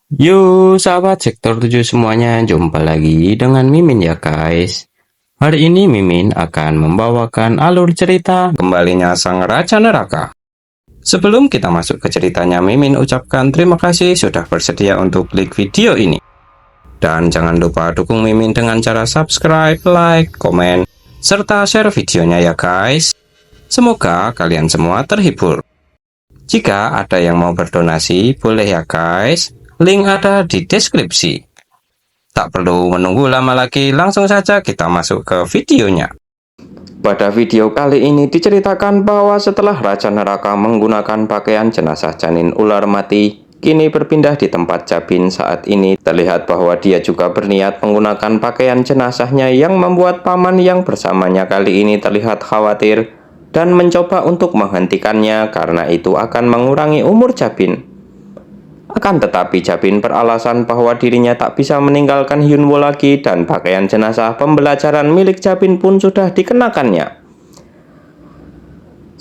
Yuk sahabat sektor 7 semuanya, jumpa lagi dengan Mimin ya guys. Hari ini Mimin akan membawakan alur cerita kembalinya Sang Raja Neraka. Sebelum kita masuk ke ceritanya, Mimin ucapkan terima kasih sudah bersedia untuk klik video ini. Dan jangan lupa dukung Mimin dengan cara subscribe, like, komen, serta share videonya ya guys. Semoga kalian semua terhibur. Jika ada yang mau berdonasi, boleh ya guys. Link ada di deskripsi. Tak perlu menunggu lama lagi, langsung saja kita masuk ke videonya. Pada video kali ini diceritakan bahwa setelah Raja Neraka menggunakan pakaian jenazah janin ular mati, kini berpindah di tempat Jabin saat ini terlihat bahwa dia juga berniat menggunakan pakaian jenazahnya yang membuat paman yang bersamanya kali ini terlihat khawatir dan mencoba untuk menghentikannya karena itu akan mengurangi umur Jabin. Akan tetapi Jabin beralasan bahwa dirinya tak bisa meninggalkan Hyunwoo lagi dan pakaian jenazah pembelajaran milik Jabin pun sudah dikenakannya.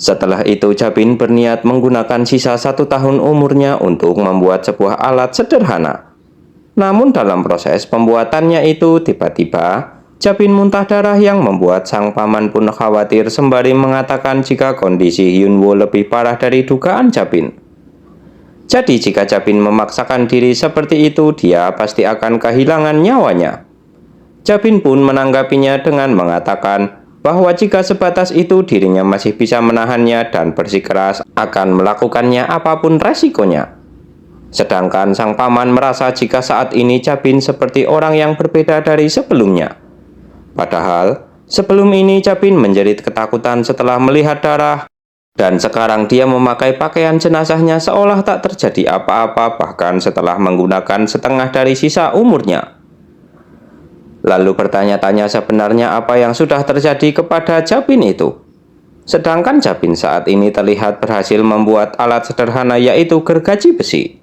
Setelah itu Jabin berniat menggunakan sisa 1 tahun umurnya untuk membuat sebuah alat sederhana. Namun dalam proses pembuatannya itu tiba-tiba Jabin muntah darah yang membuat sang paman pun khawatir sembari mengatakan jika kondisi Hyunwoo lebih parah dari dugaan Jabin. Jadi jika Jabin memaksakan diri seperti itu, dia pasti akan kehilangan nyawanya. Jabin pun menanggapinya dengan mengatakan bahwa jika sebatas itu dirinya masih bisa menahannya dan bersikeras akan melakukannya apapun resikonya. Sedangkan sang paman merasa jika saat ini Jabin seperti orang yang berbeda dari sebelumnya. Padahal sebelum ini Jabin menjerit ketakutan setelah melihat darah. Dan sekarang dia memakai pakaian jenazahnya seolah tak terjadi apa-apa bahkan setelah menggunakan setengah dari sisa umurnya. Lalu bertanya-tanya sebenarnya apa yang sudah terjadi kepada Jabin itu. Sedangkan Jabin saat ini terlihat berhasil membuat alat sederhana yaitu gergaji besi.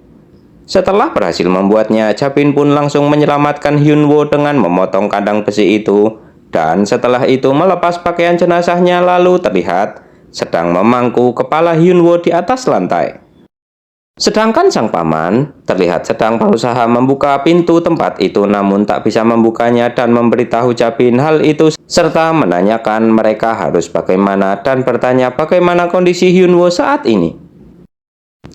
Setelah berhasil membuatnya, Jabin pun langsung menyelamatkan Hyunwoo dengan memotong kandang besi itu. Dan setelah itu melepas pakaian jenazahnya lalu terlihat sedang memangku kepala Hyunwoo di atas lantai. Sedangkan sang paman terlihat sedang berusaha membuka pintu tempat itu namun tak bisa membukanya dan memberitahu Jabin hal itu serta menanyakan mereka harus bagaimana dan bertanya bagaimana kondisi Hyunwoo saat ini.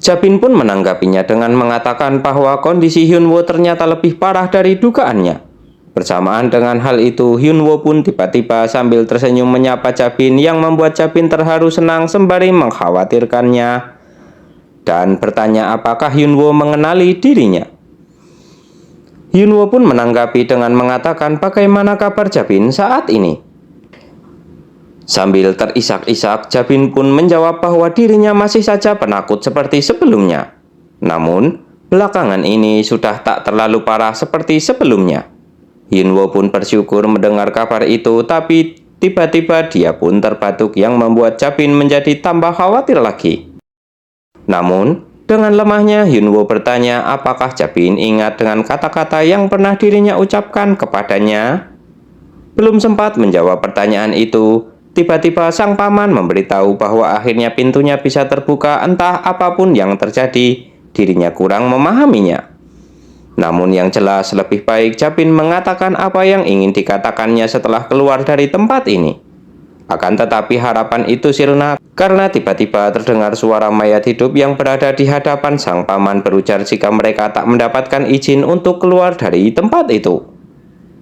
Jabin pun menanggapinya dengan mengatakan bahwa kondisi Hyunwoo ternyata lebih parah dari dugaannya. Bersamaan dengan hal itu, Hyunwoo pun tiba-tiba sambil tersenyum menyapa Jabin yang membuat Jabin terharu senang sembari mengkhawatirkannya dan bertanya apakah Hyunwoo mengenali dirinya. Hyunwoo pun menanggapi dengan mengatakan bagaimana kabar Jabin saat ini. Sambil terisak-isak, Jabin pun menjawab bahwa dirinya masih saja penakut seperti sebelumnya. Namun, belakangan ini sudah tak terlalu parah seperti sebelumnya. Hyunwoo pun bersyukur mendengar kabar itu, tapi tiba-tiba dia pun terbatuk yang membuat Jabin menjadi tambah khawatir lagi. Namun, dengan lemahnya Hyunwoo bertanya apakah Jabin ingat dengan kata-kata yang pernah dirinya ucapkan kepadanya. Belum sempat menjawab pertanyaan itu, tiba-tiba sang paman memberitahu bahwa akhirnya pintunya bisa terbuka entah apapun yang terjadi, dirinya kurang memahaminya. Namun yang jelas lebih baik Jabin mengatakan apa yang ingin dikatakannya setelah keluar dari tempat ini. Akan tetapi harapan itu sirna karena tiba-tiba terdengar suara mayat hidup yang berada di hadapan sang paman berujar jika mereka tak mendapatkan izin untuk keluar dari tempat itu.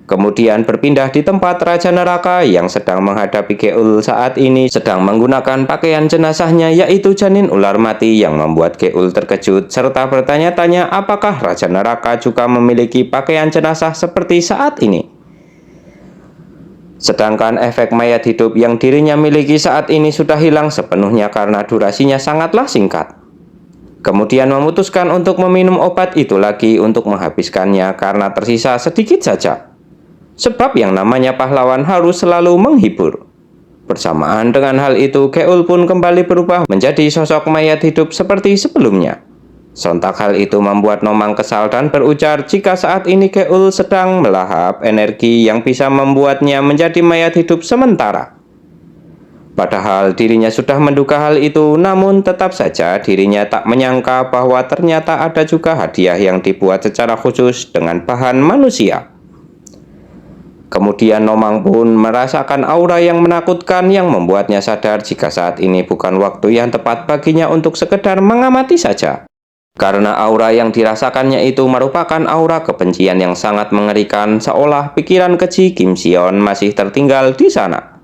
Kemudian berpindah di tempat Raja Neraka yang sedang menghadapi Geul saat ini sedang menggunakan pakaian jenazahnya yaitu janin ular mati yang membuat Geul terkejut serta bertanya-tanya apakah Raja Neraka juga memiliki pakaian jenazah seperti saat ini. Sedangkan efek mayat hidup yang dirinya miliki saat ini sudah hilang sepenuhnya karena durasinya sangatlah singkat. Kemudian memutuskan untuk meminum obat itu lagi untuk menghabiskannya karena tersisa sedikit saja. Sebab yang namanya pahlawan harus selalu menghibur. Bersamaan dengan hal itu, Geul pun kembali berubah menjadi sosok mayat hidup seperti sebelumnya. Sontak hal itu membuat Nomang kesal dan berujar jika saat ini Geul sedang melahap energi yang bisa membuatnya menjadi mayat hidup sementara. Padahal dirinya sudah menduga hal itu, namun tetap saja dirinya tak menyangka bahwa ternyata ada juga hadiah yang dibuat secara khusus dengan bahan manusia. Kemudian Nomang pun merasakan aura yang menakutkan yang membuatnya sadar jika saat ini bukan waktu yang tepat baginya untuk sekedar mengamati saja. Karena aura yang dirasakannya itu merupakan aura kebencian yang sangat mengerikan, seolah pikiran keji Kim Sion masih tertinggal di sana.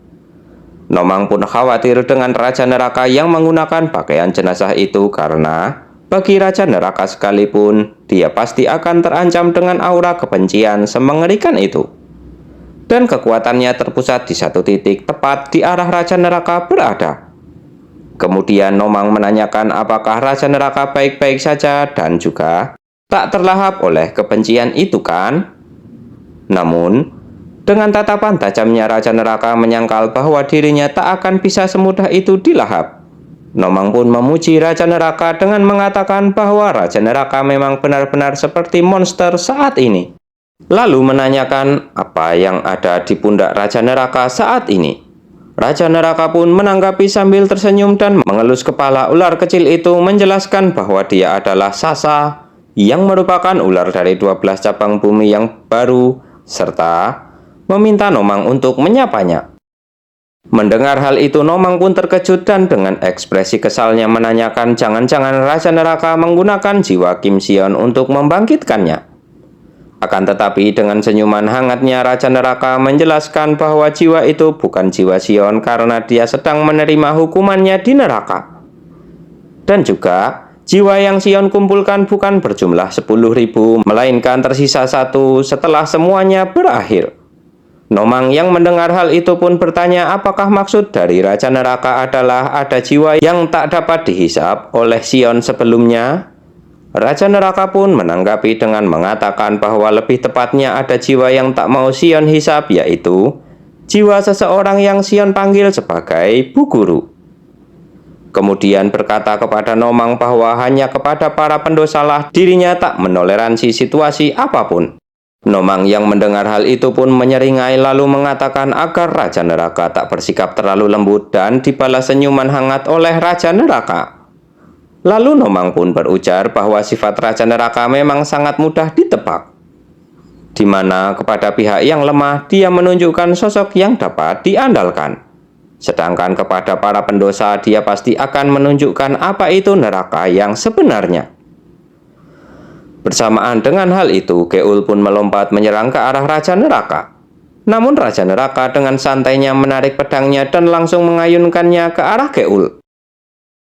Nomang pun khawatir dengan Raja Neraka yang menggunakan pakaian jenazah itu karena bagi Raja Neraka sekalipun, dia pasti akan terancam dengan aura kebencian semengerikan itu. Dan kekuatannya terpusat di satu titik tepat di arah Raja Neraka berada. Kemudian Nomang menanyakan apakah Raja Neraka baik-baik saja dan juga tak terlahap oleh kebencian itu kan? Namun, dengan tatapan tajamnya Raja Neraka menyangkal bahwa dirinya tak akan bisa semudah itu dilahap. Nomang pun memuji Raja Neraka dengan mengatakan bahwa Raja Neraka memang benar-benar seperti monster saat ini. Lalu menanyakan apa yang ada di pundak Raja Neraka saat ini. Raja Neraka pun menanggapi sambil tersenyum dan mengelus kepala ular kecil itu, menjelaskan bahwa dia adalah Sasa yang merupakan ular dari 12 cabang bumi yang baru, serta meminta Nomang untuk menyapanya. Mendengar hal itu, Nomang pun terkejut dan dengan ekspresi kesalnya menanyakan jangan-jangan Raja Neraka menggunakan jiwa Kim Sion untuk membangkitkannya. Akan tetapi dengan senyuman hangatnya Raja Neraka menjelaskan bahwa jiwa itu bukan jiwa Sion karena dia sedang menerima hukumannya di neraka. Dan juga jiwa yang Sion kumpulkan bukan berjumlah 10.000, melainkan tersisa 1 setelah semuanya berakhir. Nomang yang mendengar hal itu pun bertanya apakah maksud dari Raja Neraka adalah ada jiwa yang tak dapat dihisap oleh Sion sebelumnya. Raja Neraka pun menanggapi dengan mengatakan bahwa lebih tepatnya ada jiwa yang tak mau Sion hisap, yaitu jiwa seseorang yang Sion panggil sebagai Bu Guru. Kemudian berkata kepada Nomang bahwa hanya kepada para pendosalah dirinya tak menoleransi situasi apapun. Nomang yang mendengar hal itu pun menyeringai lalu mengatakan agar Raja Neraka tak bersikap terlalu lembut dan dibalas senyuman hangat oleh Raja Neraka. Lalu Nomang pun berujar bahwa sifat Raja Neraka memang sangat mudah ditebak, di mana kepada pihak yang lemah dia menunjukkan sosok yang dapat diandalkan. Sedangkan kepada para pendosa dia pasti akan menunjukkan apa itu neraka yang sebenarnya. Bersamaan dengan hal itu, Geul pun melompat menyerang ke arah Raja Neraka. Namun Raja Neraka dengan santainya menarik pedangnya dan langsung mengayunkannya ke arah Geul.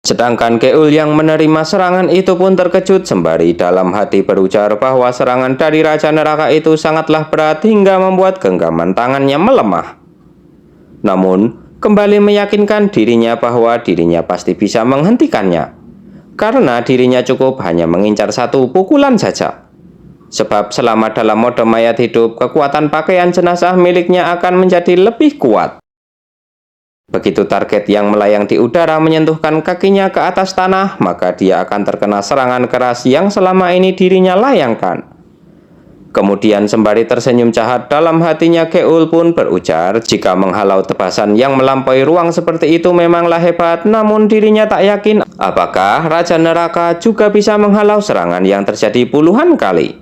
Sedangkan Geul yang menerima serangan itu pun terkejut sembari dalam hati berujar bahwa serangan dari Raja Neraka itu sangatlah berat hingga membuat genggaman tangannya melemah. Namun, kembali meyakinkan dirinya bahwa dirinya pasti bisa menghentikannya. Karena dirinya cukup hanya mengincar 1 pukulan saja. Sebab selama dalam mode mayat hidup, kekuatan pakaian jenazah miliknya akan menjadi lebih kuat. Begitu target yang melayang di udara menyentuhkan kakinya ke atas tanah, maka dia akan terkena serangan keras yang selama ini dirinya layangkan. Kemudian sembari tersenyum jahat dalam hatinya, Geul pun berujar jika menghalau tebasan yang melampaui ruang seperti itu memanglah hebat, namun dirinya tak yakin apakah Raja Neraka juga bisa menghalau serangan yang terjadi puluhan kali.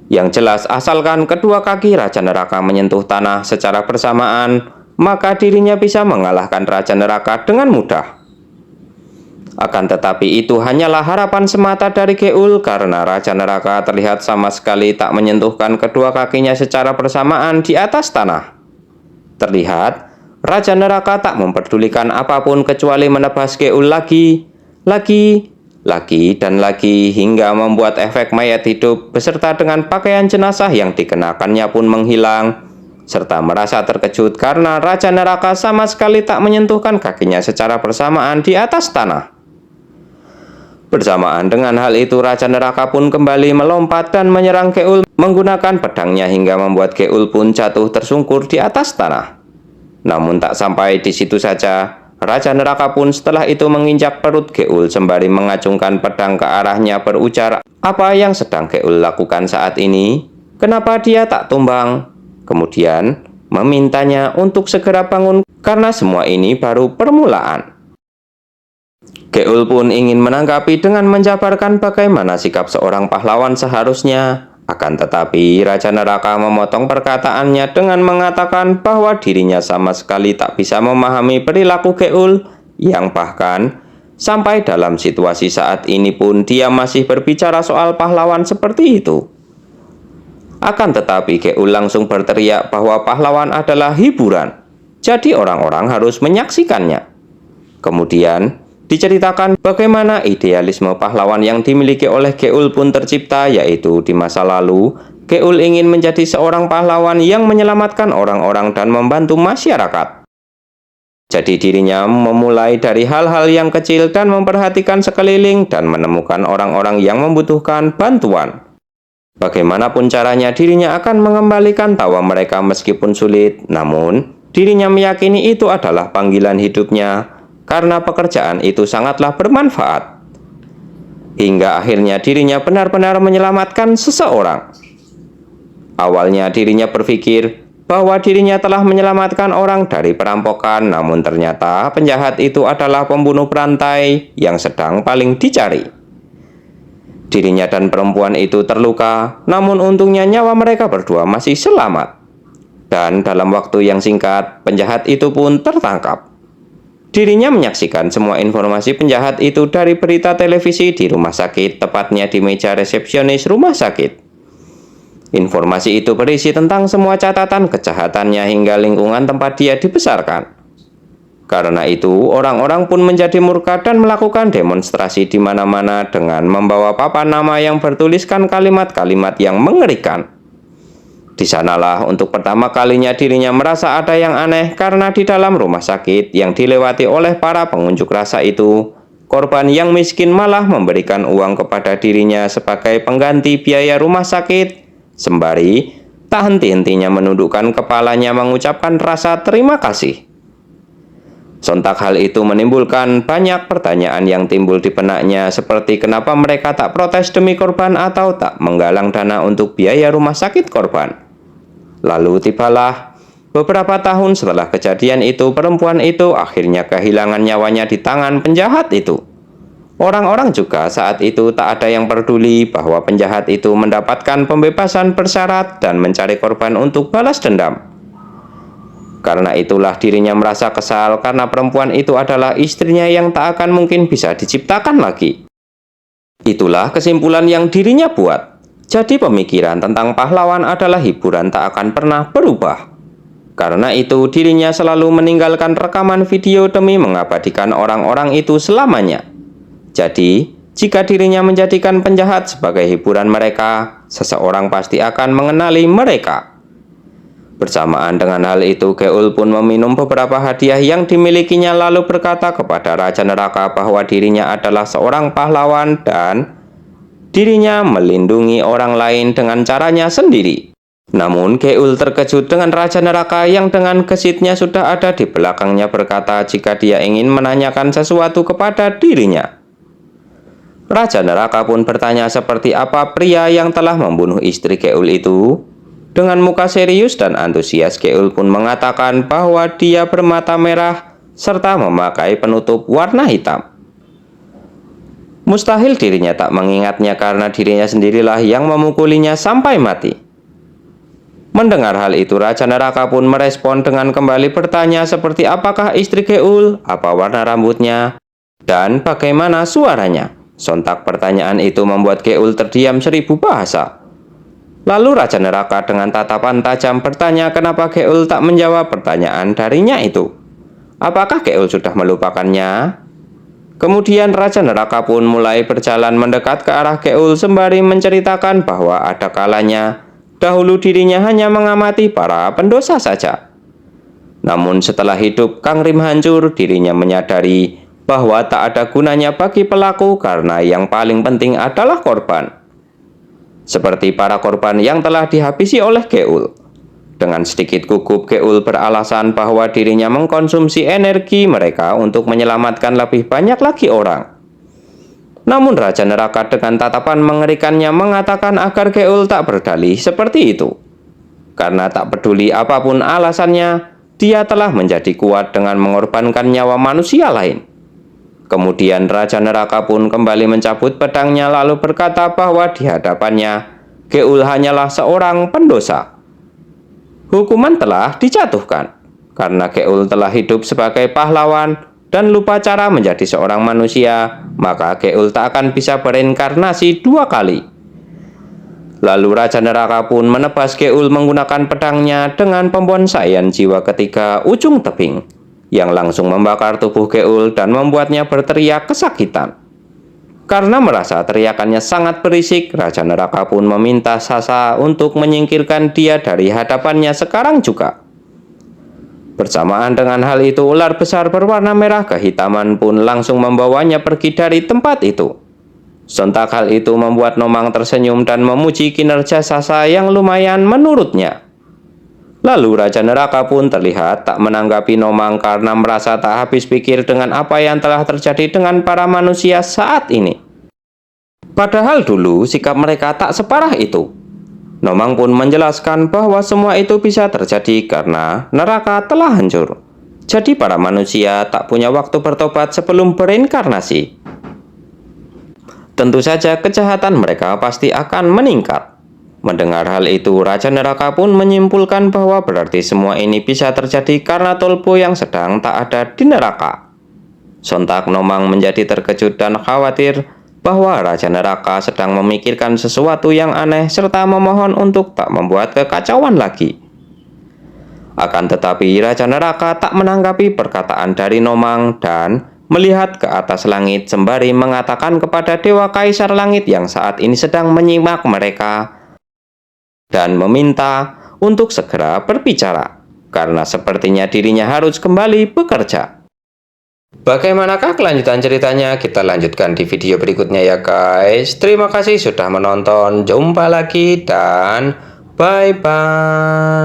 Yang jelas asalkan kedua kaki Raja Neraka menyentuh tanah secara bersamaan, maka dirinya bisa mengalahkan Raja Neraka dengan mudah. Akan tetapi itu hanyalah harapan semata dari Geul karena Raja Neraka terlihat sama sekali tak menyentuhkan kedua kakinya secara bersamaan di atas tanah. Terlihat Raja Neraka tak memperdulikan apapun kecuali menebas Geul lagi dan lagi hingga membuat efek mayat hidup beserta dengan pakaian jenazah yang dikenakannya pun menghilang, serta merasa terkejut karena Raja Neraka sama sekali tak menyentuhkan kakinya secara bersamaan di atas tanah. Bersamaan dengan hal itu, Raja Neraka pun kembali melompat dan menyerang Geul menggunakan pedangnya hingga membuat Geul pun jatuh tersungkur di atas tanah. Namun tak sampai di situ saja, Raja Neraka pun setelah itu menginjak perut Geul sembari mengacungkan pedang ke arahnya berujar apa yang sedang Geul lakukan saat ini, kenapa dia tak tumbang. Kemudian memintanya untuk segera bangun karena semua ini baru permulaan. Geul pun ingin menanggapi dengan menjabarkan bagaimana sikap seorang pahlawan seharusnya. Akan tetapi Raja Neraka memotong perkataannya dengan mengatakan bahwa dirinya sama sekali tak bisa memahami perilaku Geul, yang bahkan sampai dalam situasi saat ini pun dia masih berbicara soal pahlawan seperti itu. Akan tetapi Geul langsung berteriak bahwa pahlawan adalah hiburan, jadi orang-orang harus menyaksikannya. Kemudian diceritakan bagaimana idealisme pahlawan yang dimiliki oleh Geul pun tercipta, yaitu di masa lalu Geul ingin menjadi seorang pahlawan yang menyelamatkan orang-orang dan membantu masyarakat. Jadi dirinya memulai dari hal-hal yang kecil dan memperhatikan sekeliling dan menemukan orang-orang yang membutuhkan bantuan. Bagaimanapun caranya dirinya akan mengembalikan tawa mereka meskipun sulit, namun dirinya meyakini itu adalah panggilan hidupnya, karena pekerjaan itu sangatlah bermanfaat. Hingga akhirnya dirinya benar-benar menyelamatkan seseorang. Awalnya dirinya berpikir bahwa dirinya telah menyelamatkan orang dari perampokan, namun ternyata penjahat itu adalah pembunuh berantai yang sedang paling dicari. Dirinya dan perempuan itu terluka, namun untungnya nyawa mereka berdua masih selamat. Dan dalam waktu yang singkat, penjahat itu pun tertangkap. Dirinya menyaksikan semua informasi penjahat itu dari berita televisi di rumah sakit, tepatnya di meja resepsionis rumah sakit. Informasi itu berisi tentang semua catatan kejahatannya hingga lingkungan tempat dia dibesarkan. Karena itu, orang-orang pun menjadi murka dan melakukan demonstrasi di mana-mana dengan membawa papan nama yang bertuliskan kalimat-kalimat yang mengerikan. Di sanalah untuk pertama kalinya dirinya merasa ada yang aneh, karena di dalam rumah sakit yang dilewati oleh para pengunjuk rasa itu, korban yang miskin malah memberikan uang kepada dirinya sebagai pengganti biaya rumah sakit, sembari tak henti-hentinya menundukkan kepalanya mengucapkan rasa terima kasih. Sontak hal itu menimbulkan banyak pertanyaan yang timbul di benaknya, seperti kenapa mereka tak protes demi korban atau tak menggalang dana untuk biaya rumah sakit korban. Lalu tibalah beberapa tahun setelah kejadian itu, perempuan itu akhirnya kehilangan nyawanya di tangan penjahat itu. Orang-orang juga saat itu tak ada yang peduli bahwa penjahat itu mendapatkan pembebasan bersyarat dan mencari korban untuk balas dendam. Karena itulah dirinya merasa kesal karena perempuan itu adalah istrinya yang tak akan mungkin bisa diciptakan lagi. Itulah kesimpulan yang dirinya buat. Jadi pemikiran tentang pahlawan adalah hiburan tak akan pernah berubah. Karena itu dirinya selalu meninggalkan rekaman video demi mengabadikan orang-orang itu selamanya. Jadi, jika dirinya menjadikan penjahat sebagai hiburan mereka, seseorang pasti akan mengenali mereka. Bersamaan dengan hal itu, Geul pun meminum beberapa hadiah yang dimilikinya lalu berkata kepada Raja Neraka bahwa dirinya adalah seorang pahlawan dan dirinya melindungi orang lain dengan caranya sendiri. Namun Geul terkejut dengan Raja Neraka yang dengan gesitnya sudah ada di belakangnya berkata jika dia ingin menanyakan sesuatu kepada dirinya. Raja Neraka pun bertanya seperti apa pria yang telah membunuh istri Geul itu. Dengan muka serius dan antusias, Geul pun mengatakan bahwa dia bermata merah serta memakai penutup warna hitam. Mustahil dirinya tak mengingatnya karena dirinya sendirilah yang memukulinya sampai mati. Mendengar hal itu, Raja Neraka pun merespon dengan kembali bertanya seperti apakah istri Geul, apa warna rambutnya, dan bagaimana suaranya. Sontak pertanyaan itu membuat Geul terdiam 1000 bahasa. Lalu Raja Neraka dengan tatapan tajam bertanya kenapa Geul tak menjawab pertanyaan darinya itu. Apakah Geul sudah melupakannya? Kemudian Raja Neraka pun mulai berjalan mendekat ke arah Geul sembari menceritakan bahwa ada kalanya dahulu dirinya hanya mengamati para pendosa saja. Namun setelah hidup Kang Rim hancur, dirinya menyadari bahwa tak ada gunanya bagi pelaku karena yang paling penting adalah korban. Seperti para korban yang telah dihabisi oleh Geul. Dengan sedikit gugup, Geul beralasan bahwa dirinya mengkonsumsi energi mereka untuk menyelamatkan lebih banyak lagi orang. Namun Raja Neraka dengan tatapan mengerikannya mengatakan agar Geul tak berdalih seperti itu. Karena tak peduli apapun alasannya, dia telah menjadi kuat dengan mengorbankan nyawa manusia lain. Kemudian Raja Neraka pun kembali mencabut pedangnya lalu berkata bahwa di hadapannya, Geul hanyalah seorang pendosa. Hukuman telah dijatuhkan, karena Geul telah hidup sebagai pahlawan dan lupa cara menjadi seorang manusia, maka Geul tak akan bisa bereinkarnasi 2 kali. Lalu Raja Neraka pun menebas Geul menggunakan pedangnya dengan pembonsaian jiwa ketiga ujung tebing, yang langsung membakar tubuh Geul dan membuatnya berteriak kesakitan. Karena merasa teriakannya sangat berisik, Raja Neraka pun meminta Sasa untuk menyingkirkan dia dari hadapannya sekarang juga. Bersamaan dengan hal itu, ular besar berwarna merah kehitaman pun langsung membawanya pergi dari tempat itu. Sontak hal itu membuat Nomang tersenyum dan memuji kinerja Sasa yang lumayan menurutnya. Lalu Raja Neraka pun terlihat tak menanggapi Nomang karena merasa tak habis pikir dengan apa yang telah terjadi dengan para manusia saat ini. Padahal dulu sikap mereka tak separah itu. Nomang pun menjelaskan bahwa semua itu bisa terjadi karena neraka telah hancur. Jadi para manusia tak punya waktu bertobat sebelum berinkarnasi. Tentu saja kejahatan mereka pasti akan meningkat. Mendengar hal itu, Raja Neraka pun menyimpulkan bahwa berarti semua ini bisa terjadi karena Tolpo yang sedang tak ada di neraka. Sontak Nomang menjadi terkejut dan khawatir bahwa Raja Neraka sedang memikirkan sesuatu yang aneh serta memohon untuk tak membuat kekacauan lagi. Akan tetapi Raja Neraka tak menanggapi perkataan dari Nomang dan melihat ke atas langit sembari mengatakan kepada Dewa Kaisar Langit yang saat ini sedang menyimak mereka dan meminta untuk segera berbicara, karena sepertinya dirinya harus kembali bekerja. Bagaimanakah kelanjutan ceritanya? Kita lanjutkan di video berikutnya ya guys. Terima kasih sudah menonton. Jumpa lagi dan bye-bye.